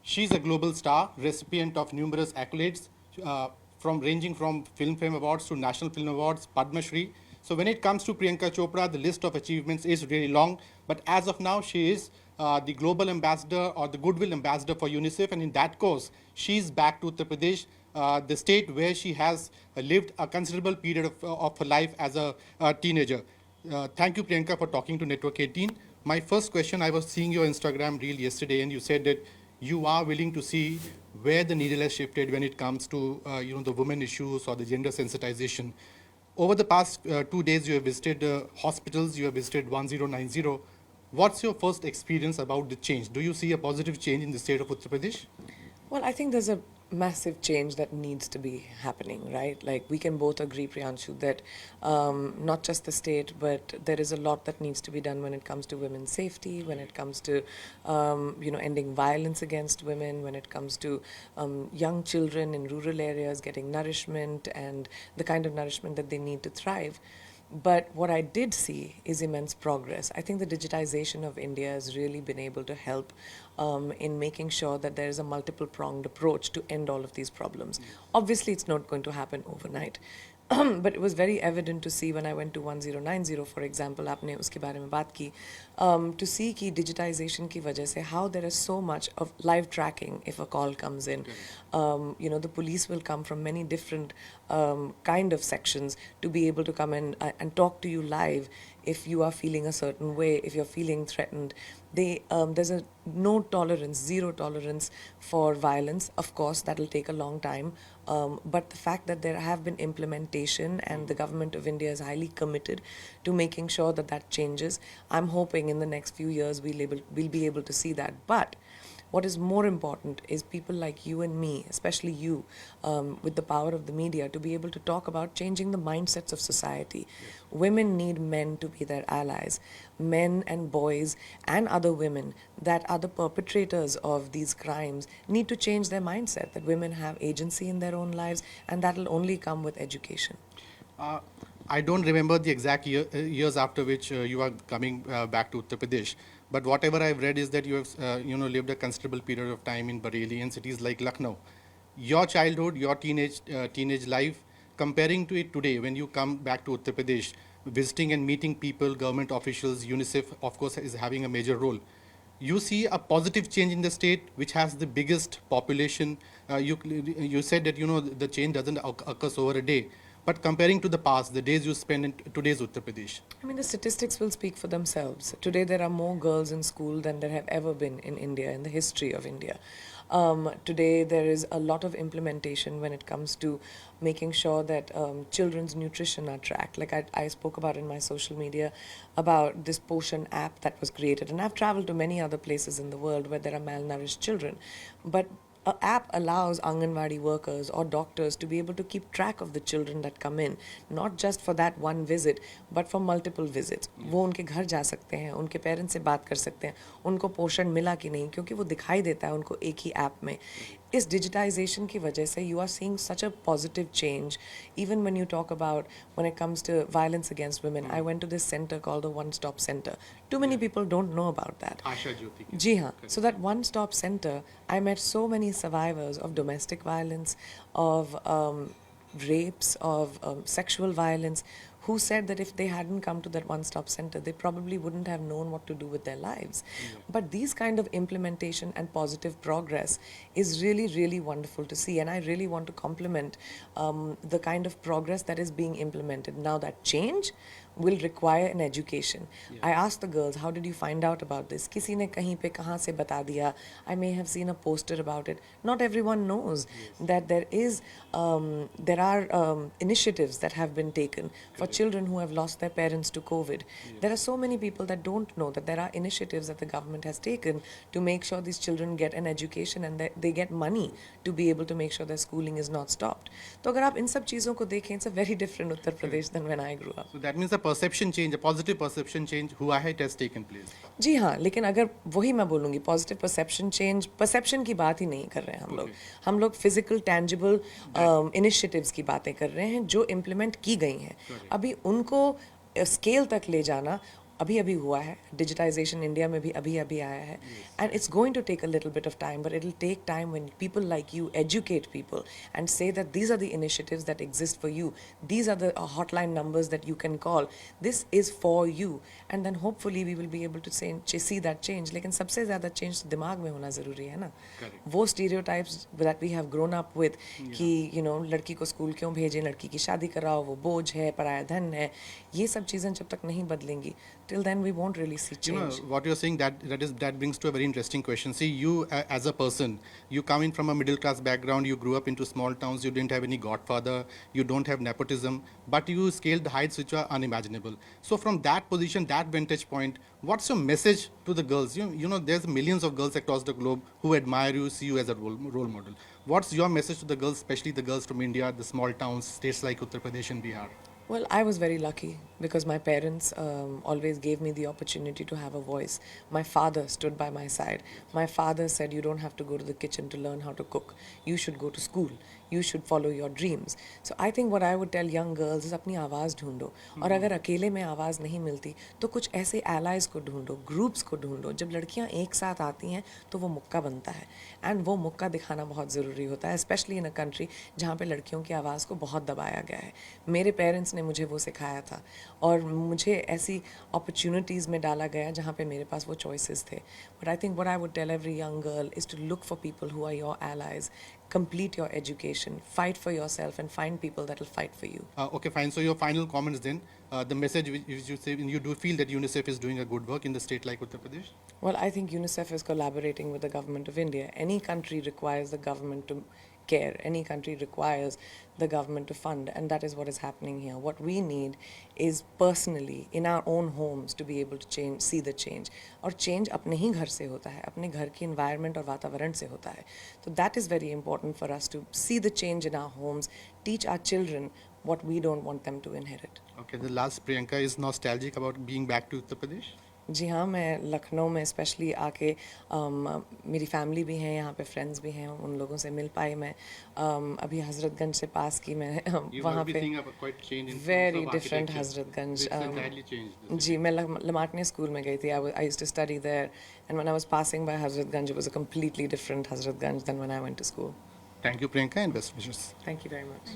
She's a global star, recipient of numerous accolades, ranging from Film Fame Awards to National Film Awards, Padma Shri. So when it comes to Priyanka Chopra, the list of achievements is really long. But as of now, she is the global ambassador or the goodwill ambassador for UNICEF. And in that course, she's back to Uttar Pradesh, the state where she has lived a considerable period of her life as a teenager. Thank you, Priyanka, for talking to Network 18. My first question, I was seeing your Instagram reel yesterday, and you said that you are willing to see where the needle has shifted when it comes to the women issues or the gender sensitization. Over the past 2 days, you have visited hospitals, you have visited 1090. What's your first experience about the change? Do you see a positive change in the state of Uttar Pradesh? Well, I think there's a massive change that needs to be happening, right? Like we can both agree, Priyanshu, that not just the state, but there is a lot that needs to be done when it comes to women's safety, when it comes to ending violence against women, when it comes to young children in rural areas getting nourishment and the kind of nourishment that they need to thrive. But what I did see is immense progress. I think the digitization of India has really been able to help in making sure that there is a multiple-pronged approach to end all of these problems. Obviously, it's not going to happen overnight. But it was very evident to see when I went to 1090, for example, आपने उसके बारे में बात की, to see कि digitization की वजह से how there is so much of live tracking if a call comes in. The police will come from many different kind of sections to be able to come in and talk to you live if you are feeling a certain way, if you're feeling threatened. There's a no tolerance, zero tolerance for violence. Of course, that will take a long time. But the fact that there have been implementation and the government of India is highly committed to making sure that that changes, I'm hoping in the next few years we'll be able to see that. But what is more important is people like you and me, especially you, with the power of the media, to be able to talk about changing the mindsets of society. Yes. Women need men to be their allies. Men and boys and other women that are the perpetrators of these crimes need to change their mindset, that women have agency in their own lives, and that will only come with education. I don't remember the exact years after which you are coming back to Uttar Pradesh, but whatever I've read is that you have lived a considerable period of time in Bareilly and cities like Lucknow. Your childhood, your teenage life, comparing to it today when you come back to Uttar Pradesh, visiting and meeting people, government officials, UNICEF, of course, is having a major role. You see a positive change in the state, which has the biggest population. You said that the change doesn't occur over a day. But comparing to the past, the days you spend in today's Uttar Pradesh. I mean, the statistics will speak for themselves. Today, there are more girls in school than there have ever been in India, in the history of India. Today, there is a lot of implementation when it comes to making sure that children's nutrition are tracked. Like I spoke about in my social media about this Poshan app that was created. And I've traveled to many other places in the world where there are malnourished children. But an app allows Anganwadi workers or doctors to be able to keep track of the children that come in, not just for that one visit, but for multiple visits. वो उनके घर जा सकते हैं, उनके parents से बात कर सकते हैं, उनको पोषण मिला कि नहीं, क्योंकि वो दिखाई देता है उनको एक ही ऐप में. इस digitization की वजह से you are seeing such a positive change. Even when you talk about when it comes to violence against women, I went to this center called the One Stop Center. Too many people don't know about that. जी हाँ. So that One Stop Center, I met so many survivors of domestic violence, of rapes, of sexual violence, who said that if they hadn't come to that one-stop center, they probably wouldn't have known what to do with their lives. Yeah. But these kind of implementation and positive progress is really, really wonderful to see. And I really want to compliment the kind of progress that is being implemented. Now that change will require an education. Yeah. I asked the girls, how did you find out about this? Kisi ne kahin pe kahan se bata diya? I may have seen a poster about it. Not everyone knows that there are initiatives that have been taken for children who have lost their parents to COVID. There are so many people that don't know that there are initiatives that the government has taken to make sure these children get an education and that they get money to be able to make sure their schooling is not stopped. So अगर आप इन सब चीज़ों को देखें, it's a very different Uttar Pradesh than when I grew up. So that means a perception change, a positive perception change, हुआ है, it has taken place. जी हाँ, लेकिन अगर वही मैं बोलूँगी positive perception change, perception की बात ही नहीं कर रहे हैं हम लोग physical tangible initiatives की बातें कर रहे हैं जो implement की गई हैं. अभी उनको स्केल तक ले जाना अभी अभी हुआ है. Digitization इंडिया में भी अभी अभी आया है. And it's going to take a little bit of time, but it'll take time when people like you educate people and say that these are the initiatives that exist for you. These are the hotline numbers that you can call. This is for you. And then hopefully we will be able to see that change. लेकिन सबसे ज़्यादा change तो दिमाग में होना ज़रूरी है ना. वो stereotypes that we have grown up with कि you know लड़की को स्कूल क्यों भेजें, लड़की की शादी कराओ, वो बोझ है, पराया धन है, ये सब चीज़ें जब तक नहीं बदलेंगी, till then we won't really see change. You know what you're saying, that brings to a very interesting question. See, you as a person, you come in from a middle class background, you grew up into small towns, you didn't have any godfather, you don't have nepotism, but you scaled heights which are unimaginable. So from that position, that vantage point, what's your message to the girls? You know there's millions of girls across the globe who admire you, see you as a role model. What's your message to the girls, especially the girls from India, the small towns, states like Uttar Pradesh and Bihar? Well, I was very lucky because my parents always gave me the opportunity to have a voice. My father stood by my side. My father said, you don't have to go to the kitchen to learn how to cook. You should go to school. You should follow your dreams. So I think what I would tell young girls is अपनी आवाज़ ढूंढो. और अगर अकेले में आवाज़ नहीं मिलती तो कुछ ऐसे allies को ढूंढो, groups को ढूंढो. जब लड़कियां एक साथ आती हैं तो वो मुक्का बनता है. And वो मुक्का दिखाना बहुत ज़रूरी होता है, especially in a country जहाँ पे लड़कियों की आवाज़ को बहुत दबाया गया है. मेरे पेरेंट्स ने मुझे वो सिखाया था और मुझे ऐसी opportunities में डाला गया जहाँ पे मेरे पास वो choices थे. But I think what I would tell every young girl is to look for people who are your allies, complete your education, fight for yourself and find people that will fight for you. Okay, fine. So your final comments then, the message which you say, you do feel that UNICEF is doing a good work in the state like Uttar Pradesh? Well, I think UNICEF is collaborating with the government of India. Any country requires the government to care. Any country requires the government to fund, and that is what is happening here. What we need is personally in our own homes to be able to change, see the change. और change अपने ही घर से होता है, अपने घर की environment और वातावरण से होता है. So that is very important for us to see the change in our homes, teach our children what we don't want them to inherit. Okay, the last, Priyanka is nostalgic about being back to Uttar Pradesh? जी हाँ, मैं लखनऊ में specially आके मेरी family भी है यहाँ पे, friends भी हैं, उन लोगों से मिल पाई मैं. अभी हज़रतगंज से पास की मैं वहाँ पे वेरी डिफरेंट हज़रतगंज. जी, मैं लमाटने स्कूल में गई थी. I used to study there and when I was passing by Hazratganj it was a completely different Hazratganj then when I went to school. Thank you, Priyanka, and best wishes. Thank you very much.